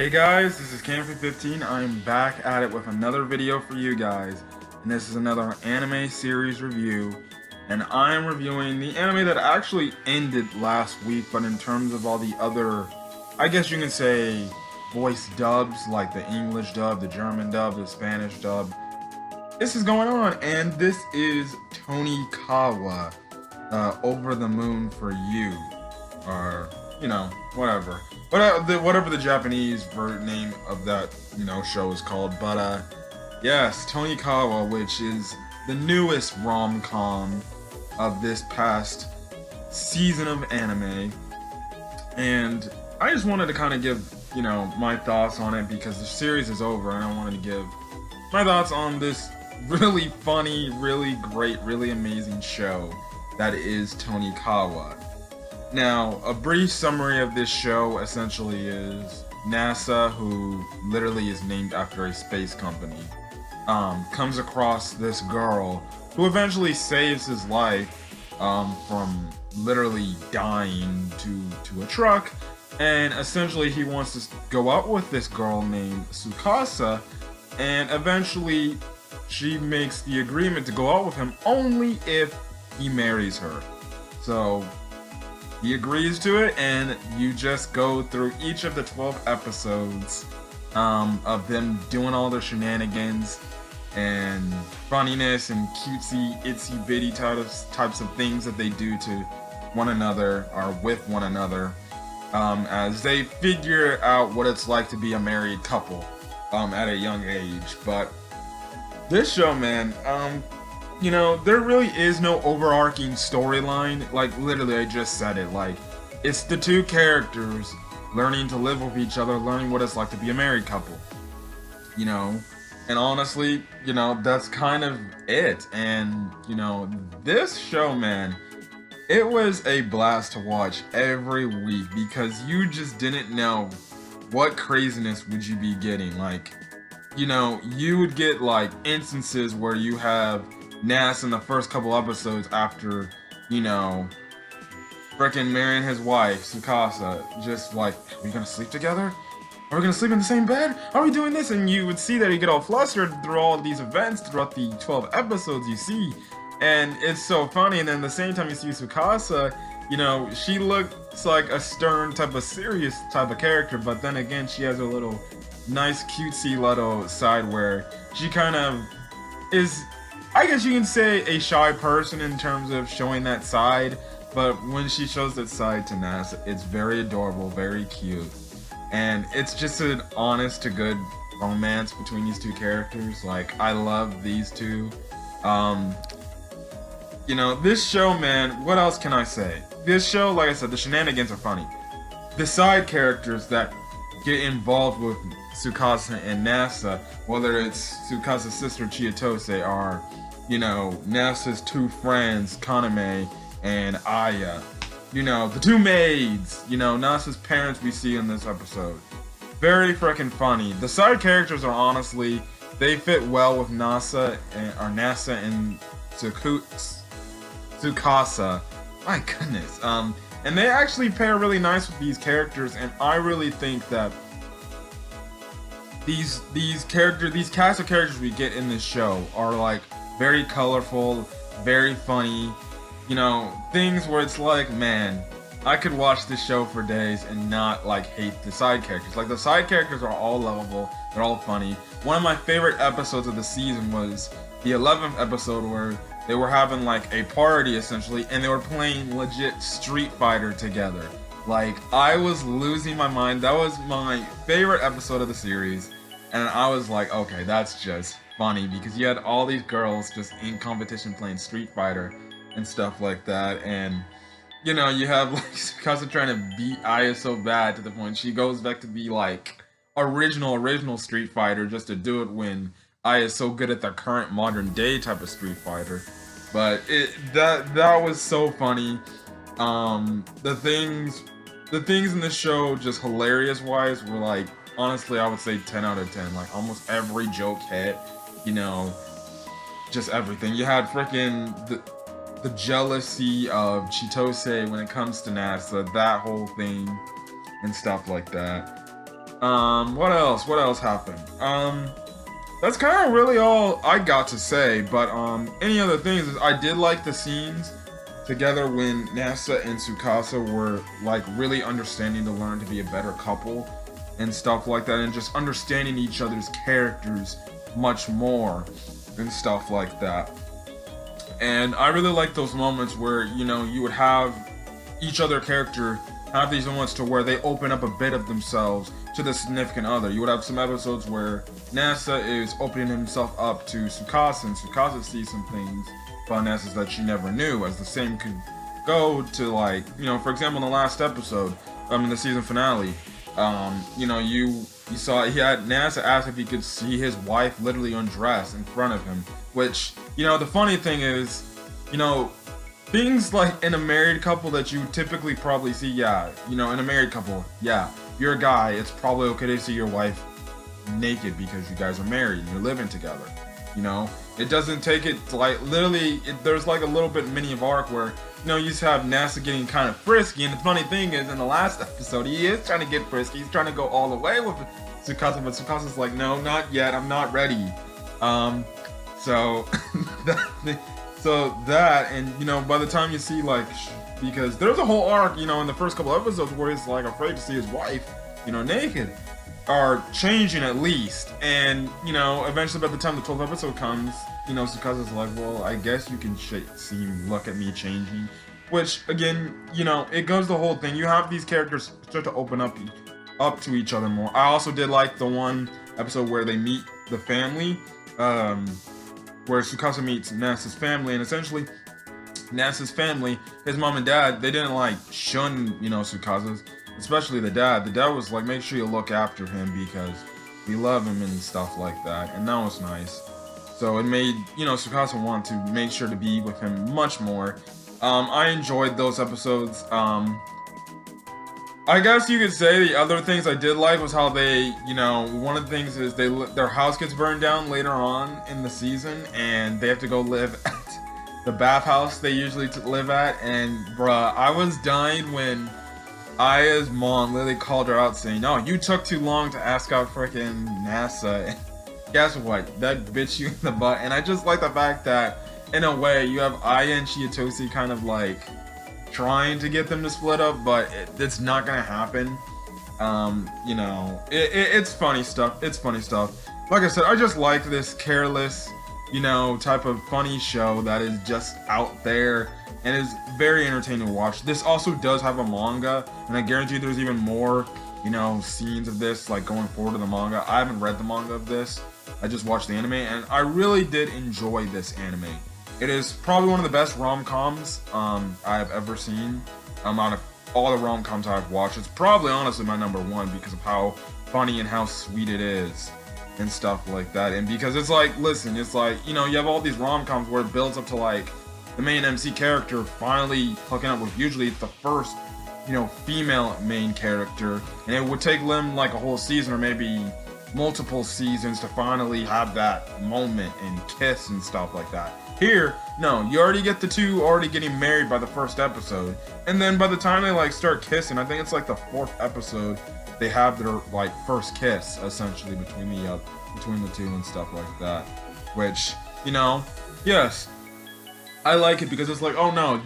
Hey guys, this is Camfrey15. I'm back at it with another video for you guys, and this is another anime series review, and I'm reviewing the anime that actually ended last week, but in terms of all the other, I guess you can say, voice dubs, like the English dub, the German dub, the Spanish dub, this is going on, and this is Tonikawa, Over the Moon for You, or, whatever. Whatever the Japanese name of that, show is called. But, yes, Tonikawa, which is the newest rom-com of this past season of anime. And I just wanted to kind of give, my thoughts on it because the series is over and I wanted to give my thoughts on this really funny, really great, really amazing show that is Tonikawa. Now, a brief summary of this show essentially is NASA, who literally is named after a space company, comes across this girl who eventually saves his life from literally dying to a truck, and essentially he wants to go out with this girl named Tsukasa, and eventually she makes the agreement to go out with him only if he marries her. So he agrees to it, and you just go through each of the 12 episodes of them doing all their shenanigans and funniness and cutesy, itsy bitty types of things that they do to one another or with one another as they figure out what it's like to be a married couple at a young age. But this show, man, there really is no overarching storyline. Like, literally, I just said it. Like, it's the two characters learning to live with each other, learning what it's like to be a married couple. And honestly, that's kind of it. And, this show, man, it was a blast to watch every week because you just didn't know what craziness would you be getting. Like, you would get, like, instances where you have Nas in the first couple episodes after, frickin' marrying his wife, Tsukasa, just like, are we gonna sleep together? Are we gonna sleep in the same bed? Are we doing this? And you would see that he get all flustered through all these events throughout the 12 episodes you see. And it's so funny, and then at the same time you see Tsukasa, she looks like a stern type of serious type of character, but then again she has a little nice cutesy little side where she kind of is, I guess you can say, a shy person in terms of showing that side, but when she shows that side to Nas, it's very adorable, very cute, and it's just an honest to good romance between these two characters. Like, I love these two. This show, man, what else can I say? This show, like I said, the shenanigans are funny. The side characters that get involved with Tsukasa and NASA, whether it's Tsukasa's sister Chiyotose or, NASA's two friends, Kaname and Aya. The two maids, NASA's parents we see in this episode. Very freaking funny. The side characters are honestly, they fit well with NASA and Tsukasa. My goodness. And they actually pair really nice with these characters, and I really think that these cast of characters we get in this show are like very colorful, very funny, things where it's like, man, I could watch this show for days and not like hate the side characters. Like, the side characters are all lovable, they're all funny. One of my favorite episodes of the season was the 11th episode where they were having like a party essentially, and they were playing legit Street Fighter together. Like, I was losing my mind. That was my favorite episode of the series. And I was like, okay, that's just funny, because you had all these girls just in competition playing Street Fighter and stuff like that, and you have like Tsukasa trying to beat Aya so bad to the point she goes back to be like original Street Fighter just to do it when Aya is so good at the current modern day type of Street Fighter. But that was so funny. The things in this show, just hilarious wise, were like, honestly, I would say 10 out of 10. Like, almost every joke hit, just everything. You had freaking the jealousy of Chitose when it comes to NASA, that whole thing, and stuff like that. What else? What else happened? That's kind of really all I got to say. But any other things is I did like the scenes together when Nasa and Tsukasa were like really understanding to learn to be a better couple and stuff like that, and just understanding each other's characters much more and stuff like that. And I really like those moments where, you know, you would have each other character have these moments to where they open up a bit of themselves to the significant other. You would have some episodes where Nasa is opening himself up to Tsukasa, and Tsukasa sees some things about Nasa that she never knew, as the same could go to, like, you know, for example, in the last episode, in the season finale, you know, you saw he had Nasa ask if he could see his wife literally undress in front of him, which, you know, the funny thing is, you know, things like in a married couple that you typically probably see, yeah, you know, in a married couple, yeah, you're a guy, it's probably okay to see your wife naked because you guys are married and you're living together, you know? It doesn't take it to, like, literally, there's like a little bit mini of arc where, you know, you just have Nasa getting kind of frisky, and the funny thing is, in the last episode, he is trying to get frisky, he's trying to go all the way with Tsukasa, but Tsukasa's like, no, not yet, I'm not ready. So, that, and, you know, by the time you see, like, because there's a whole arc, you know, in the first couple episodes where he's, like, afraid to see his wife, you know, naked, are changing at least, and, you know, eventually by the time the 12th episode comes, you know, Tsukasa's like, well, I guess you can look at me changing, which, again, you know, it goes the whole thing, you have these characters start to open up to each other more. I also did like the one episode where they meet the family, where Tsukasa meets Nasa's family, and essentially, Nasa's family, his mom and dad, they didn't, like, shun, you know, Tsukasa's, especially the dad. The dad was like, make sure you look after him because we love him and stuff like that, and that was nice. So it made, you know, Tsukasa want to make sure to be with him much more. I enjoyed those episodes. I guess you could say the other things I did like was how they, you know, one of the things is their house gets burned down later on in the season, and they have to go live at the bathhouse they usually live at, and bruh, I was dying when Aya's mom literally called her out saying, "Oh, you took too long to ask out frickin' NASA." Guess what? That bit you in the butt. And I just like the fact that, in a way, you have Aya and Chiyotose kind of like trying to get them to split up, but it's not gonna happen. You know, it's funny stuff. It's funny stuff. Like I said, I just like this careless, you know, type of funny show that is just out there and is very entertaining to watch. This also does have a manga, and I guarantee there's even more, you know, scenes of this like going forward to the manga. I haven't read the manga of this. I just watched the anime, and I really did enjoy this anime. It is probably one of the best rom-coms I've ever seen. Out of all the rom-coms I've watched, it's probably honestly my number one because of how funny and how sweet it is and stuff like that. And because it's like, listen, it's like, you know, you have all these rom-coms where it builds up to like the main MC character finally hooking up with, usually it's the first, you know, female main character, and it would take them like a whole season or maybe multiple seasons to finally have that moment and kiss and stuff like that. Here, no, you already get the two already getting married by the first episode, and then by the time they like start kissing, I think it's like the 4th episode, they have their like first kiss essentially between the two and stuff like that. Which, you know, yes, I like it because it's like, oh no,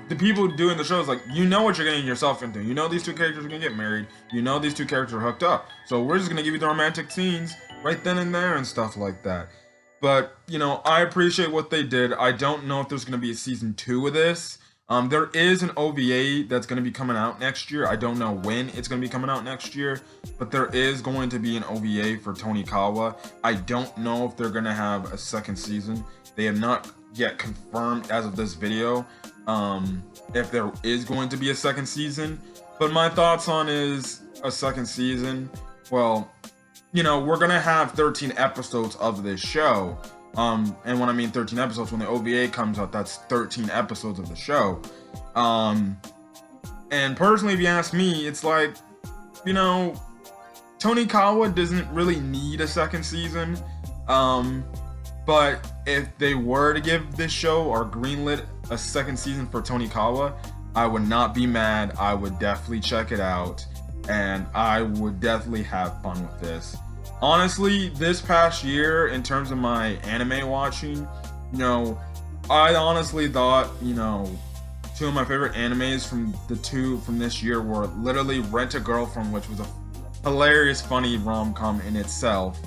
the people doing the show is like, you know what you're getting yourself into. You know these two characters are gonna get married. You know these two characters are hooked up. So we're just gonna give you the romantic scenes right then and there and stuff like that. But, you know, I appreciate what they did. I don't know if there's gonna be a season 2 of this. There is an OVA that's gonna be coming out next year. I don't know when it's gonna be coming out next year, but there is going to be an OVA for Tonikawa. I don't know if they're gonna have a second season. They have not yet confirmed as of this video if there is going to be a second season, but my thoughts on is a second season, well, you know, we're gonna have 13 episodes of this show, and when I mean 13 episodes, when the OVA comes out, that's 13 episodes of the show, and personally, if you ask me, it's like, you know, Tonikawa doesn't really need a second season, but if they were to give this show or greenlit a second season for Tonikawa, I would not be mad. I would definitely check it out. and I would definitely have fun with this. Honestly, this past year, in terms of my anime watching, I honestly thought, two of my favorite animes from this year were literally Rent a Girlfriend, which was a hilarious, funny rom-com in itself,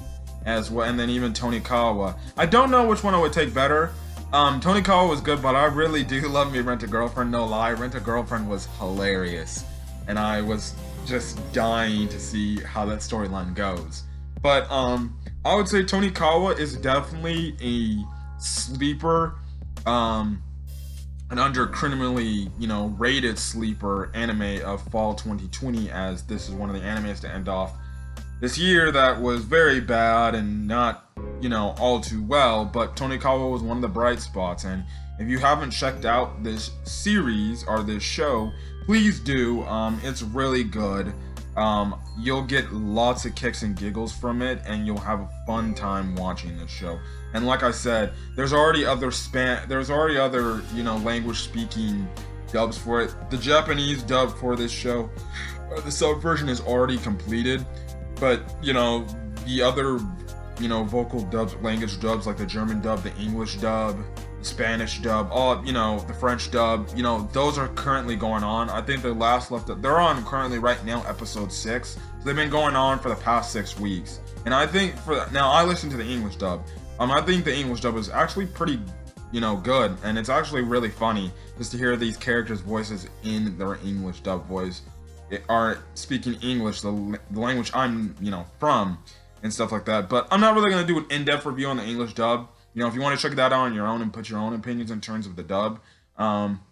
as well, and then even Tonikawa. I don't know which one I would take better. Tonikawa was good, but I really do love me Rent a Girlfriend, no lie. Rent a Girlfriend was hilarious, and I was just dying to see how that storyline goes. But I would say Tonikawa is definitely a sleeper, an under criminally, rated sleeper anime of fall 2020, as this is one of the animes to end off this year that was very bad and not, all too well. But Tonikawa was one of the bright spots, and if you haven't checked out this series or this show, please do. It's really good. You'll get lots of kicks and giggles from it, and you'll have a fun time watching this show. And like I said, there's already other language speaking dubs for it. The Japanese dub for this show, the sub version is already completed, but the other vocal dubs, language dubs, like the German dub, the English dub, the Spanish dub, all the French dub, those are currently going on. I think the last they're on currently right now episode 6, so they've been going on for the past 6 weeks. And I think now I listened to the English dub. I think the English dub is actually pretty good, and it's actually really funny just to hear these characters' voices in their English dub voice, are speaking English, the language I'm from, and stuff like that. But I'm not really going to do an in-depth review on the English dub. If you want to check that out on your own and put your own opinions in terms of the dub,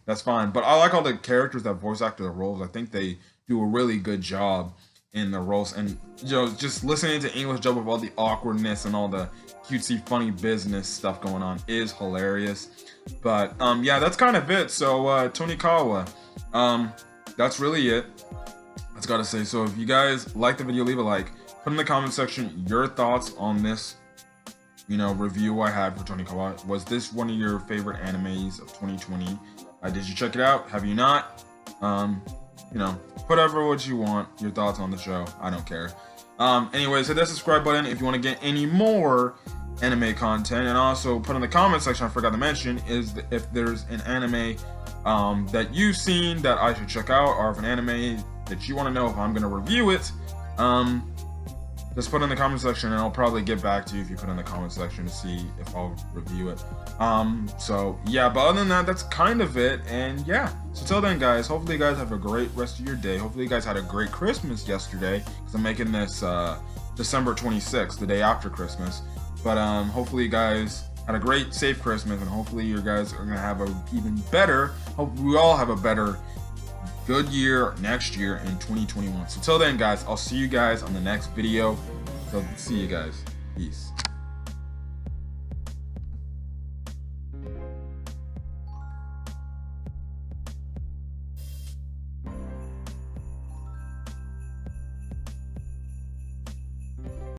that's fine. But I like all the characters that voice act their roles. I think they do a really good job in the roles, and just listening to English dub with all the awkwardness and all the cutesy funny business stuff going on is hilarious. But yeah, that's kind of it. So Tonikawa, that's really it. I just gotta say, so if you guys like the video, leave a like, put in the comment section your thoughts on this review I had for Tonikawa. Was this one of your favorite animes of 2020? Did you check it out? Have you not? Whatever what you want, your thoughts on the show, I don't care. Anyways, hit that subscribe button if you want to get any more anime content, and also put in the comment section, I forgot to mention, if there's an anime that you've seen that I should check out, or if an anime that you want to know if I'm going to review it, just put in the comment section, and I'll probably get back to you if you put in the comment section to see if I'll review it. So yeah, but other than that, that's kind of it. And yeah, so till then guys, hopefully you guys have a great rest of your day. Hopefully you guys had a great Christmas yesterday, because I'm making this December 26th, the day after Christmas. But hopefully you guys had a great, safe Christmas, and hopefully you guys are gonna have a even better, hope we all have a better, good year next year in 2021. So till then guys, I'll see you guys on the next video. So see you guys. Peace.